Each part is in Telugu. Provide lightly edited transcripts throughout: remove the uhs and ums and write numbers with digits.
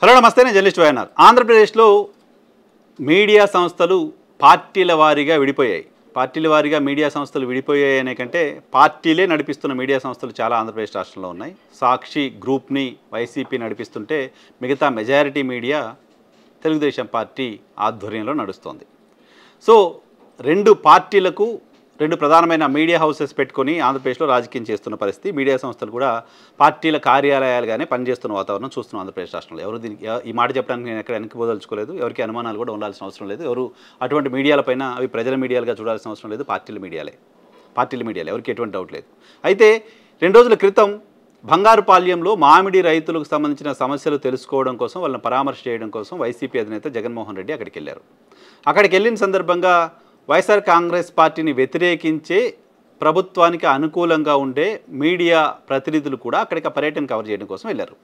హలో నమస్తే, నేను జర్నలిస్ట్ వైఎన్ఆర్. ఆంధ్రప్రదేశ్లో మీడియా సంస్థలు పార్టీల వారీగా విడిపోయాయి. పార్టీల వారీగా మీడియా సంస్థలు విడిపోయాయి అనే కంటే పార్టీలే నడిపిస్తున్న మీడియా సంస్థలు చాలా ఆంధ్రప్రదేశ్ రాష్ట్రంలో ఉన్నాయి. సాక్షి గ్రూప్ని వైసీపీ నడిపిస్తుంటే మిగతా మెజారిటీ మీడియా తెలుగుదేశం పార్టీ ఆధ్వర్యంలో నడుస్తోంది. సో రెండు పార్టీలకు రెండు ప్రధానమైన మీడియా హౌసెస్ పెట్టుకొని ఆంధ్రప్రదేశ్లో రాజకీయం చేస్తున్న పరిస్థితి. మీడియా సంస్థలు కూడా పార్టీల కార్యాలయాలుగానే పనిచేస్తున్న వాతావరణం చూస్తున్నాం ఆంధ్రప్రదేశ్ రాష్ట్రంలో. ఎవరు దీనికి ఈ మాట చెప్పడానికి నేను ఎక్కడ వెనక్కి పోదలుచుకోలేదు. ఎవరికి అనుమానాలు కూడా ఉండాల్సిన అవసరం లేదు. ఎవరు అటువంటి మీడియాలపైన అవి ప్రజల మీడియాలుగా చూడాల్సిన అవసరం లేదు. పార్టీల మీడియాలే ఎవరికి ఎటువంటి డౌట్ లేదు. అయితే 2 రోజుల క్రితం బంగారుపాళ్యంలో మామిడి రైతులకు సంబంధించిన సమస్యలు తెలుసుకోవడం కోసం, వాళ్ళని పరామర్శ చేయడం కోసం వైసీపీ అధినేత జగన్మోహన్ రెడ్డి అక్కడికి వెళ్ళారు. అక్కడికి వెళ్ళిన సందర్భంగా వైఎస్ఆర్ కాంగ్రెస్ పార్టీని వ్యతిరేకించే ప్రభుత్వానికి అనుకూలంగా ఉండే మీడియా ప్రతినిధులు కూడా అక్కడికి పర్యటన కవర్ చేయడం కోసం వెళ్ళారు.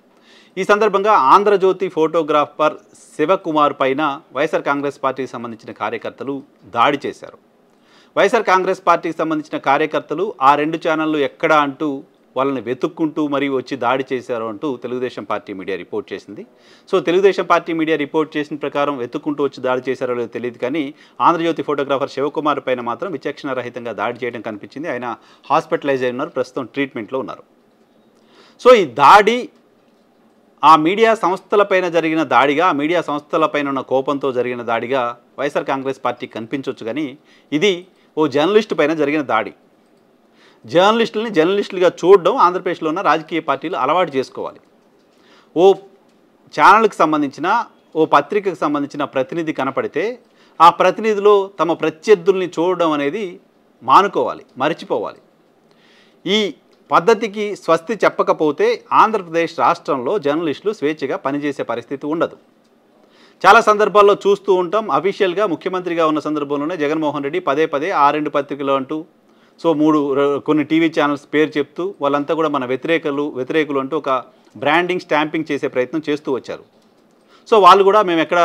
ఈ సందర్భంగా ఆంధ్రజ్యోతి ఫోటోగ్రాఫర్ శివకుమార్ పైన వైఎస్ఆర్ కాంగ్రెస్ పార్టీకి సంబంధించిన కార్యకర్తలు దాడి చేశారు. వైఎస్ఆర్ కాంగ్రెస్ పార్టీకి సంబంధించిన కార్యకర్తలు ఆ 2 ఛానళ్ళు ఎక్కడ అంటూ వాళ్ళని వెతుక్కుంటూ మరీ వచ్చి దాడి చేశారు అంటూ తెలుగుదేశం పార్టీ మీడియా రిపోర్ట్ చేసింది. So Telugu Desam party media report చేసిన ప్రకారం వెతుక్కుంటూ వచ్చి దాడి చేశారో లేదో తెలియదు, కానీ ఆంధ్రజ్యోతి ఫోటోగ్రాఫర్ శివకుమార్ పైన మాత్రం విచక్షణ రహితంగా దాడి చేయడం కనిపించింది. ఆయన హాస్పిటలైజ్ అయి ఉన్నారు, ప్రస్తుతం ట్రీట్మెంట్లో ఉన్నారు. సో ఈ దాడి ఆ మీడియా సంస్థలపైన జరిగిన దాడిగా, ఆ మీడియా సంస్థలపైన ఉన్న కోపంతో జరిగిన దాడిగా వైఎస్ఆర్ కాంగ్రెస్ పార్టీకి కనిపించవచ్చు, కానీ ఇది ఓ జర్నలిస్టు పైన జరిగిన దాడి. జర్నలిస్టులుగా చూడడం ఆంధ్రప్రదేశ్లో ఉన్న రాజకీయ పార్టీలు అలవాటు చేసుకోవాలి. ఓ ఛానల్కి సంబంధించిన, ఓ పత్రికకు సంబంధించిన ప్రతినిధి కనపడితే ఆ ప్రతినిధిలో తమ ప్రత్యర్థుల్ని చూడడం అనేది మానుకోవాలి, మర్చిపోవాలి. ఈ పద్ధతికి స్వస్తి చెప్పకపోతే ఆంధ్రప్రదేశ్ రాష్ట్రంలో జర్నలిస్టులు స్వేచ్ఛగా పనిచేసే పరిస్థితి ఉండదు. చాలా సందర్భాల్లో చూస్తూ ఉంటాం. అఫీషియల్గా ముఖ్యమంత్రిగా ఉన్న సందర్భంలోనే జగన్మోహన్ రెడ్డి పదే ఆ 2 పత్రికలు అంటూ, సో కొన్ని టీవీ ఛానల్స్ పేరు చెప్తూ వాళ్ళంతా కూడా మన వ్యతిరేకులు అంటూ ఒక బ్రాండింగ్, స్టాంపింగ్ చేసే ప్రయత్నం చేస్తూ వచ్చారు. సో వాళ్ళు కూడా మేము ఎక్కడ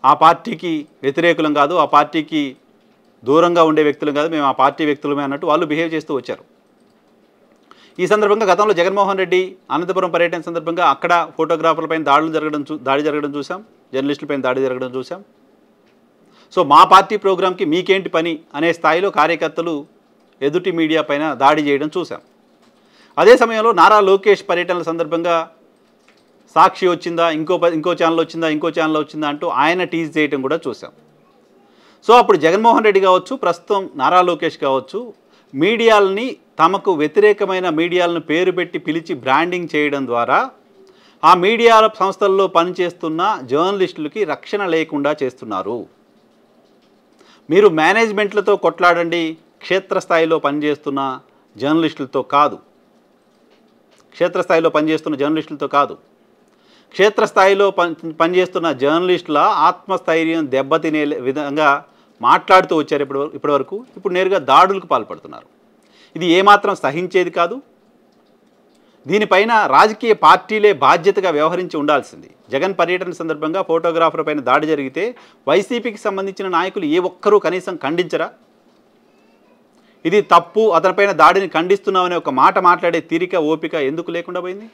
ఆ పార్టీకి వ్యతిరేకులం కాదు, ఆ పార్టీకి దూరంగా ఉండే వ్యక్తులం కాదు, మేము ఆ పార్టీ వ్యక్తులమే అన్నట్టు వాళ్ళు బిహేవ్ చేస్తూ వచ్చారు. ఈ సందర్భంగా గతంలో జగన్మోహన్ రెడ్డి అనంతపురం పర్యటన సందర్భంగా అక్కడ ఫోటోగ్రాఫర్లపైన దాడి జరగడం చూసాం, జర్నలిస్టులపైన దాడి జరగడం చూసాం. సో మా పార్టీ ప్రోగ్రాంకి మీకేంటి పని అనే స్థాయిలో కార్యకర్తలు ఎదుటి మీడియా పైన దాడి చేయడం చూసాం. అదే సమయంలో నారా లోకేష్ పర్యటనల సందర్భంగా సాక్షి వచ్చిందా, ఇంకో ఛానల్ వచ్చిందా అంటూ ఆయన టీజ్ చేయడం కూడా చూసాం. సో అప్పుడు జగన్మోహన్ రెడ్డి కావచ్చు, ప్రస్తుతం నారా లోకేష్ కావచ్చు, మీడియాలని తమకు వ్యతిరేకమైన మీడియాలను పేరు పెట్టి పిలిచి బ్రాండింగ్ చేయడం ద్వారా ఆ మీడియా సంస్థల్లో పనిచేస్తున్న జర్నలిస్టులకి రక్షణ లేకుండా చేస్తున్నారు. మీరు మేనేజ్మెంట్లతో కొట్లాడండి, క్షేత్రస్థాయిలో పనిచేస్తున్న జర్నలిస్టులతో కాదు. క్షేత్రస్థాయిలో పనిచేస్తున్న జర్నలిస్టుల ఆత్మస్థైర్యం దెబ్బతినే విధంగా మాట్లాడుతూ వచ్చారు ఇప్పటివరకు. ఇప్పుడు నేరుగా దాడులకు పాల్పడుతున్నారు. ఇది ఏమాత్రం సహించేది కాదు. దీనిపైన రాజకీయ పార్టీలే బాధ్యతగా వ్యవహరించి ఉండాల్సింది. జగన్ పర్యటన సందర్భంగా ఫోటోగ్రాఫర్ పైన దాడి జరిగితే వైసీపీకి సంబంధించిన నాయకులు ఏ ఒక్కరూ కనీసం ఖండించరా? ఇది తప్పు, అతనిపైన దాడిని ఖండిస్తున్నామనే ఒక మాట మాట్లాడే తీరిక, ఓపిక ఎందుకు లేకుండా పోయింది?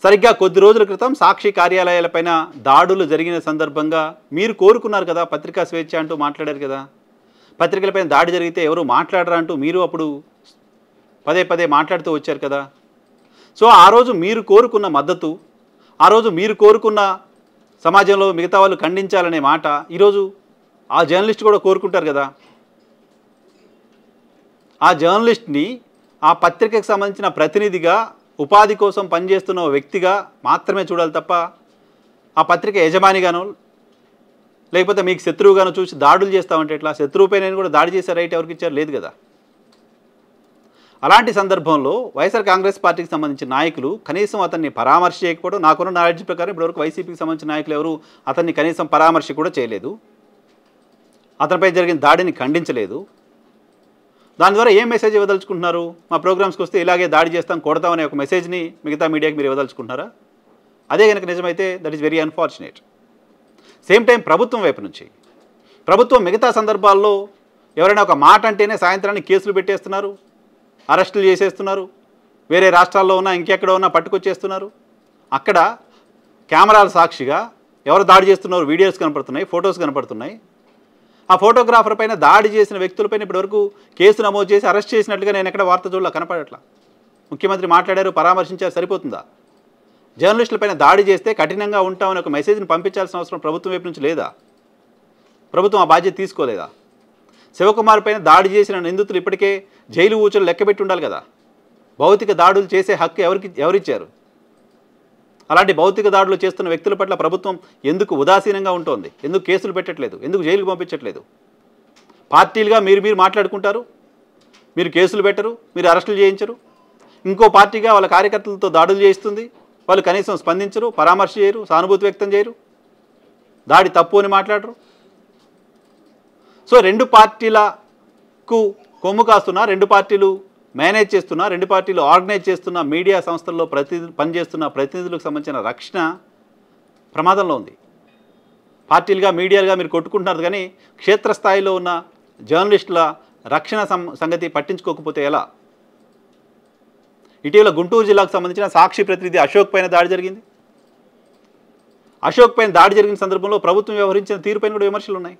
సరిగ్గా కొద్ది రోజుల క్రితం సాక్షి కార్యాలయాలపైన దాడులు జరిగిన సందర్భంగా మీరు కోరుకున్నారు కదా, పత్రికా స్వేచ్ఛ అంటూ మాట్లాడారు కదా. పత్రికలపైన దాడి జరిగితే ఎవరు మాట్లాడరా అంటూ మీరు అప్పుడు పదే మాట్లాడుతూ వచ్చారు కదా. సో ఆ రోజు మీరు కోరుకున్న మద్దతు, ఆ రోజు మీరు కోరుకున్న సమాజంలో మిగతా వాళ్ళు ఖండించాలనే మాట ఈరోజు ఆ జర్నలిస్ట్ కూడా కోరుకుంటారు కదా. ఆ జర్నలిస్ట్ని ఆ పత్రికకు సంబంధించిన ప్రతినిధిగా, ఉపాధి కోసం పనిచేస్తున్న వ్యక్తిగా మాత్రమే చూడాలి తప్ప ఆ పత్రిక యజమానిగానో లేకపోతే మీకు శత్రువుగానో చూసి దాడులు చేస్తామంటే ఎట్లా? శత్రువుపైన కూడా దాడి చేసే రైట్ ఎవరికి ఇచ్చారు? లేదు కదా. అలాంటి సందర్భంలో వైఎస్ఆర్ కాంగ్రెస్ పార్టీకి సంబంధించిన నాయకులు కనీసం అతన్ని పరామర్శ చేయకపోవడం, నాకున్న నాలెడ్జ్ ప్రకారం ఇప్పటివరకు వైసీపీకి సంబంధించిన నాయకులు ఎవరు అతన్ని కనీసం పరామర్శ కూడా చేయలేదు, అతనిపై జరిగిన దాడిని ఖండించలేదు. దాని ద్వారా ఏం మెసేజ్ ఇవ్వదలుచుకుంటున్నారు? మా ప్రోగ్రామ్స్కి వస్తే ఇలాగే దాడి చేస్తాం, కొడతామనే ఒక మెసేజ్ని మిగతా మీడియాకి మీరు ఇవ్వదలుచుకుంటున్నారా? అదే కనుక నిజమైతే that is very unfortunate. Same time ప్రభుత్వం వైపు నుంచి, ప్రభుత్వం మిగతా సందర్భాల్లో ఎవరైనా ఒక మాట అంటేనే సాయంత్రానికి కేసులు పెట్టేస్తున్నారు, అరెస్టులు చేసేస్తున్నారు, వేరే రాష్ట్రాల్లో ఉన్నా ఇంకెక్కడ ఉన్నా పట్టుకొచ్చేస్తున్నారు. అక్కడ కెమెరాల సాక్షిగా ఎవరు దాడి చేస్తున్నారు వీడియోస్ కనపడుతున్నాయి, ఫొటోస్ కనపడుతున్నాయి. ఆ ఫోటోగ్రాఫర్ పైన దాడి చేసిన వ్యక్తులపైన ఇప్పటివరకు కేసు నమోదు చేసి అరెస్ట్ చేసినట్లుగా నేను ఎక్కడ వార్త చూడలా, కనపడట్లా. ముఖ్యమంత్రి మాట్లాడారు, పరామర్శించారు, సరిపోతుందా? జర్నలిస్టులపైన దాడి చేస్తే కఠినంగా ఉంటామని ఒక మెసేజ్ని పంపించాల్సిన అవసరం ప్రభుత్వం వైపు నుంచి లేదా? ప్రభుత్వం ఆ బాధ్యత తీసుకోలేదా? శివకుమార్ పైన దాడి చేసిన నిందితులు ఇప్పటికే జైలు ఊచలు లెక్కబెట్టి ఉండాలి కదా. భౌతిక దాడులు చేసే హక్కు ఎవరిచ్చారు? అలాంటి భౌతిక దాడులు చేస్తున్న వ్యక్తుల పట్ల ప్రభుత్వం ఎందుకు ఉదాసీనంగా ఉంటుంది? ఎందుకు కేసులు పెట్టట్లేదు? ఎందుకు జైలుకు పంపించట్లేదు? పార్టీలుగా మీరు మాట్లాడుకుంటారు, మీరు కేసులు పెట్టరు, మీరు అరెస్టులు చేయించరు. ఇంకో పార్టీగా వాళ్ళ కార్యకర్తలతో దాడులు చేయిస్తుంది, వాళ్ళు కనీసం స్పందించరు, పరామర్శ చేయరు, సానుభూతి వ్యక్తం చేయరు, దాడి తప్పు అని మాట్లాడరు. సో రెండు పార్టీలకు కొమ్ము కాస్తున్నా, రెండు పార్టీలు మేనేజ్ చేస్తున్నా, రెండు పార్టీలు ఆర్గనైజ్ చేస్తున్న మీడియా సంస్థల్లో పనిచేస్తున్న ప్రతినిధులకు సంబంధించిన రక్షణ ప్రమాదంలో ఉంది. పార్టీలుగా మీడియాలుగా మీరు కొట్టుకుంటున్నారు, కానీ క్షేత్రస్థాయిలో ఉన్న జర్నలిస్టుల రక్షణ సంగతి పట్టించుకోకపోతే ఎలా? ఇటీవల గుంటూరు జిల్లాకు సంబంధించిన సాక్షి ప్రతినిధి అశోక్ పైన దాడి జరిగింది. అశోక్ పైన దాడి జరిగిన సందర్భంలో ప్రభుత్వం వ్యవహరించిన తీరుపైన కూడా విమర్శలు ఉన్నాయి.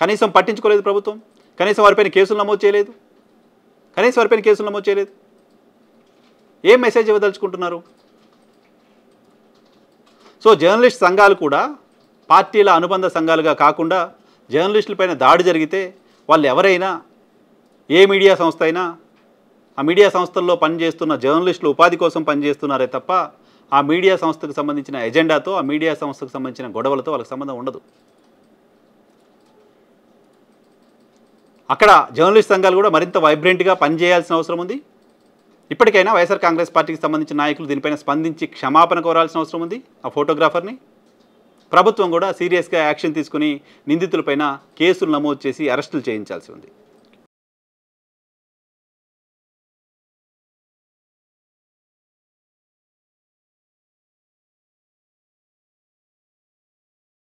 కనీసం పట్టించుకోలేదు ప్రభుత్వం, కనీసం వారిపైన కేసులు నమోదు చేయలేదు, ఏం మెసేజ్ ఇవ్వదలుచుకుంటున్నారు? సో జర్నలిస్ట్ సంఘాలు కూడా పార్టీల అనుబంధ సంఘాలుగా కాకుండా జర్నలిస్టులపైన దాడి జరిగితే వాళ్ళు ఎవరైనా, ఏ మీడియా సంస్థ అయినా, ఆ మీడియా సంస్థల్లో పనిచేస్తున్న జర్నలిస్టులు ఉపాధి కోసం పనిచేస్తున్నారే తప్ప ఆ మీడియా సంస్థకు సంబంధించిన ఎజెండాతో, ఆ మీడియా సంస్థకు సంబంధించిన గొడవలతో వాళ్ళకి సంబంధం ఉండదు. అక్కడ జర్నలిస్ట్ సంఘాలు కూడా మరింత వైబ్రెంట్గా పనిచేయాల్సిన అవసరం ఉంది. ఇప్పటికైనా వైఎస్ఆర్ కాంగ్రెస్ పార్టీకి సంబంధించిన నాయకులు దీనిపైన స్పందించి క్షమాపణ కోరాల్సిన అవసరం ఉంది. ఆ ఫోటోగ్రాఫర్ని ప్రభుత్వం కూడా సీరియస్గా యాక్షన్ తీసుకుని నిందితులపైన కేసులు నమోదు చేసి అరెస్టులు చేయించాల్సి ఉంది.